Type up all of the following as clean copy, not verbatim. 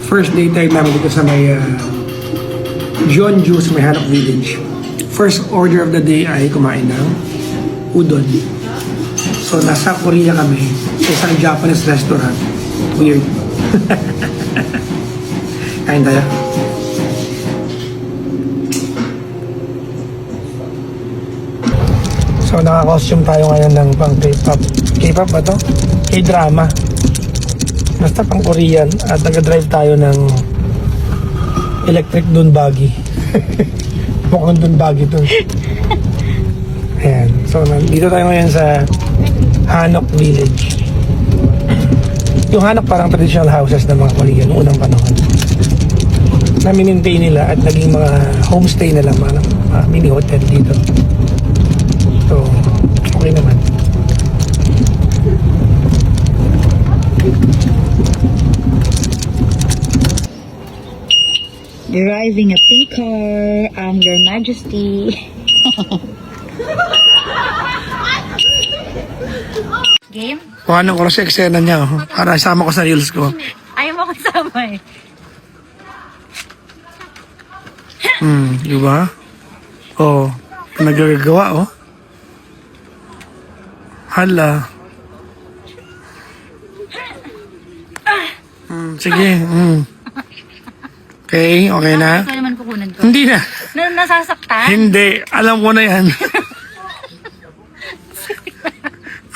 First day time namin dito sa may Jeonju sa may Hanok Village. First order of the day ay kumain ng udon. So nasa Korea kami sa isang Japanese restaurant. Weird. Kain tayo. So naka-costume tayo ngayon ng pang K-pop. K-pop ba to? K-drama. Basta pang Korean at nag-drive tayo ng electric dune buggy. Mukhang dune buggy to. Ayan. So dito tayo ngayon sa Hanok Village. Yung Hanok parang traditional houses ng mga Korean noong unang panahon. Na minintay nila at naging mga homestay na lang, mga mini hotel dito. So, okay naman. Driving a pink car, Your Majesty. Game? Kung anong oras yung eksena niya, oh. Para isama ko sa reels ko. Ayaw mo kasama eh. Di ba? Oh, nagagawa, oh. Hala. Sige. Okay, okay na? Ikaw naman kukunan ko. Hindi na. Nasasaktan? Hindi. Alam ko na yan.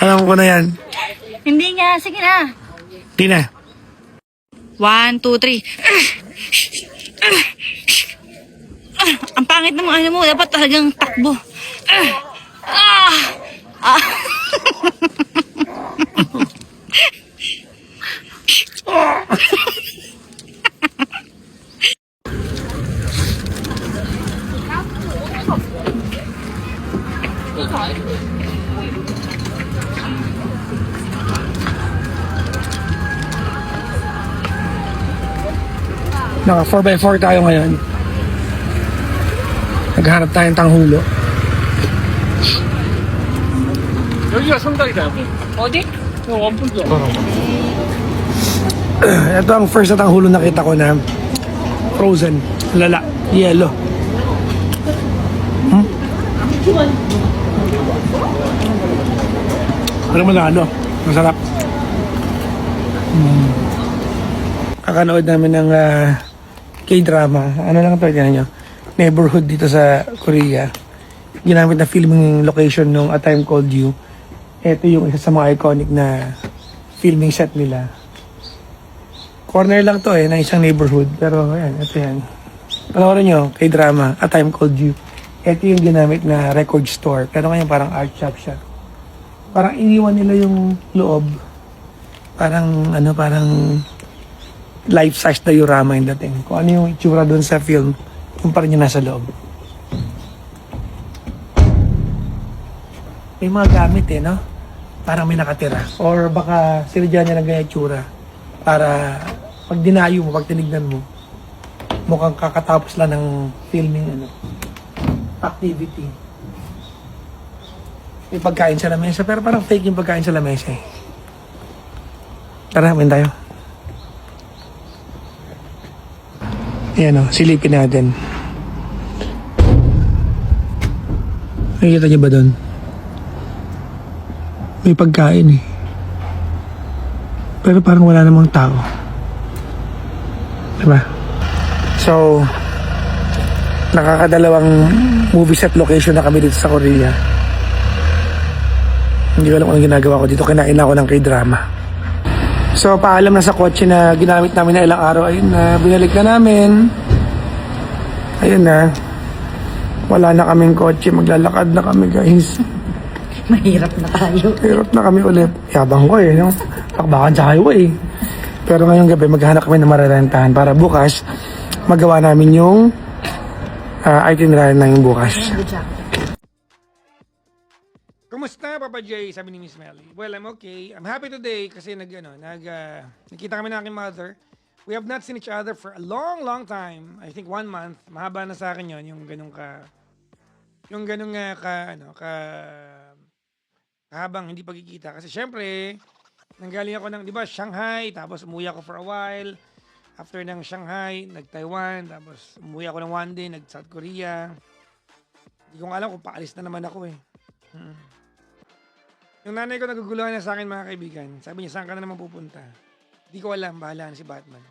Alam ko na yan. Hindi nga. Sige na. Hindi na. 1, 2, 3. Ang pangit ng mga ano mo. Dapat talagang takbo. Naka 4x4 tayo ngayon. Naghanap tayong tanghulo. 여기가 성당이다. 어디? 원뿔도. Ito ang first na tanghulo nakita ko na frozen. Lala. Yellow. Ano mo na ano? Masarap. Kakanood namin ng K-drama. Ano lang ito, tignan nyo. Neighborhood dito sa Korea. Ginamit na filming location nung A Time Called You. Ito yung isa sa mga iconic na filming set nila. Corner lang to ng isang neighborhood. Pero ayan, ito yan. Panoorin nyo, K-drama, A Time Called You. Ito yung ginamit na record store. Pero ngayon parang art shop siya. Parang iniwan nila yung loob. Parang life-size diorama yung dating. Kung ano yung itsura doon sa film, yung pa rin yung nasa loob. May mga gamit no? Parang may nakatira. Or baka sinadya niya ng ganyan itsura. Para pag dinayo mo, pag tinignan mo, mukhang kakatapos lang ng filming activity. May pagkain sa lamesa, pero parang fake yung pagkain sa lamesa eh. Tara, main tayo. Ayan silipin natin. Nakikita niyo ba doon? May pagkain eh. Pero parang wala namang tao. Diba? So, nakakadalawang movie set location na kami dito sa Korea. Hindi ko alam kung anong ginagawa ko dito. Kinain ako ng K-drama. So, paalam na sa kotse na ginamit namin na ilang araw. Ayun na, binalik na namin. Ayun na. Wala na kaming kotse. Maglalakad na kami, guys. Mahirap na tayo. Hirap na kami ulit. Yabang ko no? Takbakan sa highway. Pero ngayong gabi, maghahanap kami ng mararentahan para bukas, magawa namin yung itinerary na yung bukas. Kumusta, Papa Jay? Sabi ni Miss Melly. Well, I'm okay. I'm happy today kasi nakita kami ng aking mother. We have not seen each other for a long, long time. I think 1 month. Mahaba na sa akin yon yung kahabang hindi pagkikita. Kasi syempre, nanggaling ako ng, di ba, Shanghai, tapos umuwi ako for a while. After ng Shanghai, nag-Taiwan, tapos umuwi ako ng one day, nag-South Korea. Hindi ko nga alam kung paalis na naman ako eh. Yung nanay ko naguguluhan na sa akin mga kaibigan. Sabi niya, saan ka na naman pupunta? Hindi ko alam, bahala na si Batman.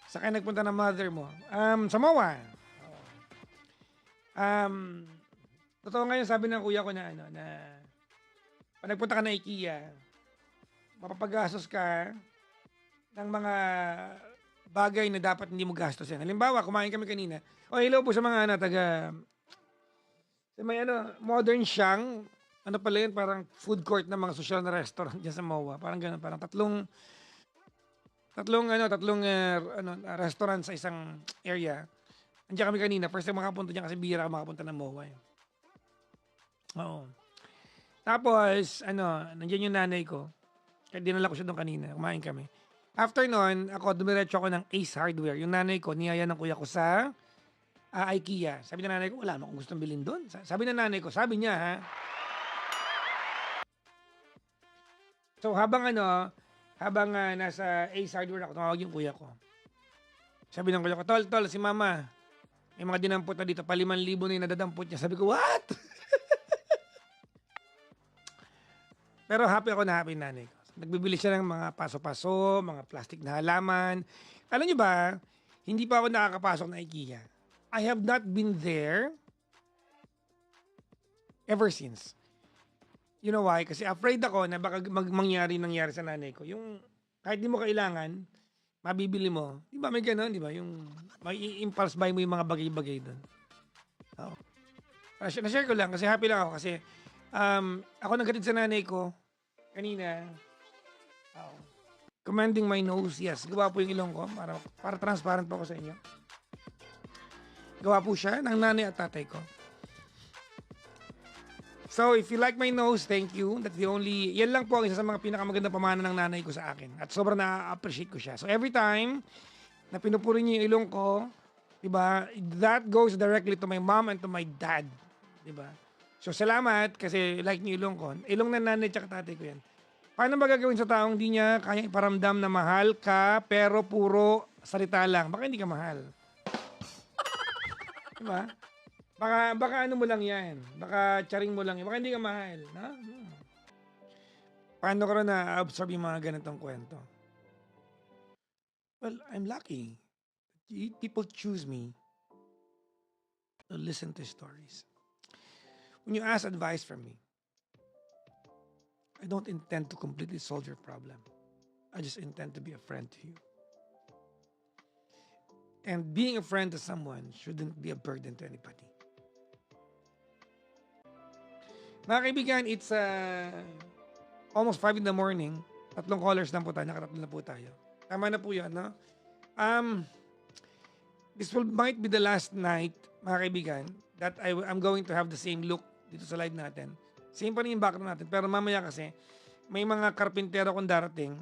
Sa kaya nagpunta ng mother mo? Samoa. Totoo ngayon, sabi ng kuya ko na pag nagpunta ka na IKEA, mapapagastos ka ng mga bagay na dapat hindi mo gastos yan. Halimbawa, kumain kami kanina. Hello po sa mga sa may modern Siyang, pala yun, parang food court ng mga social na restaurant dyan sa MOA. Parang gano'n, parang tatlong restaurant sa isang area. Andiyan kami kanina. First time makapunta dyan kasi bihira ako makapunta ng MOA. Oo. Tapos, nandiyan yung nanay ko. Kaya dinala ko siya doon kanina. Kumain kami. After nun, dumiretso ako ng Ace Hardware. Yung nanay ko, niyaya ng kuya ko sa IKEA. Sabi ng nanay ko, wala mo kung gustong bilhin doon. Sabi ng nanay ko, sabi niya ha. So habang nasa Ace Hardware ako, tumawag yung kuya ko. Sabi ng kuya ko, tol, si mama, may mga dinampot na dito, pa 5,000 na yung nadadampot niya. Sabi ko, what? Pero happy ako na happy nanay ko. Nagbibili siya ng mga paso-paso, mga plastic na halaman. Alam niyo ba, hindi pa ako nakakapasok na IKEA. I have not been there ever since. You know why? Kasi afraid ako na baka nangyari sa nanay ko. Yung kahit di mo kailangan, mabibili mo. Di ba may gano'n? Di ba? Yung may impulse buy mo yung mga bagay-bagay doon. Oo. Na-share ko lang kasi happy lang ako kasi ako naghatid sa nanay ko kanina. Commanding my nose, yes. Gawa po yung ilong ko para transparent po ako sa inyo. Gawa po siya ng nanay at tatay ko. So, if you like my nose, thank you. That's the only, yan lang po ang isa sa mga pinakamaganda pamana ng nanay ko sa akin. At sobrang na-appreciate ko siya. So, every time na pinupuri niyo yung ilong ko, diba, that goes directly to my mom and to my dad. Diba? So, salamat kasi like niyo ilong ko. Ilong ng nanay at tatay ko yan. Paano ba gagawin sa taong di niya kaya iparamdam na mahal ka pero puro salita lang? Baka hindi ka mahal. Diba? Baka ano mo lang yan. Baka charing mo lang yan. Baka hindi ka mahal. No? Paano ka rin na-absorb yung mga ganitong kwento? Well, I'm lucky. People choose me to listen to stories. When you ask advice from me, I don't intend to completely solve your problem. I just intend to be a friend to you. And being a friend to someone shouldn't be a burden to anybody. Mga kaibigan, it's almost 5 in the morning. 3 callers lang po tayo. Nakatatlo na po tayo. Tama na po yan, no? This might be the last night, mga kaibigan, that I'm going to have the same look dito sa live natin. Same pa rin yung background natin. Pero mamaya kasi, may mga karpintero kung darating,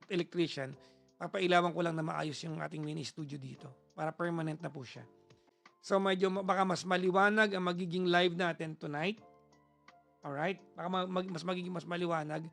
electrician, papailawan ko lang na maayos yung ating mini studio dito. Para permanent na po siya. So medyo baka mas maliwanag ang magiging live natin tonight. Alright? Baka mas magiging mas maliwanag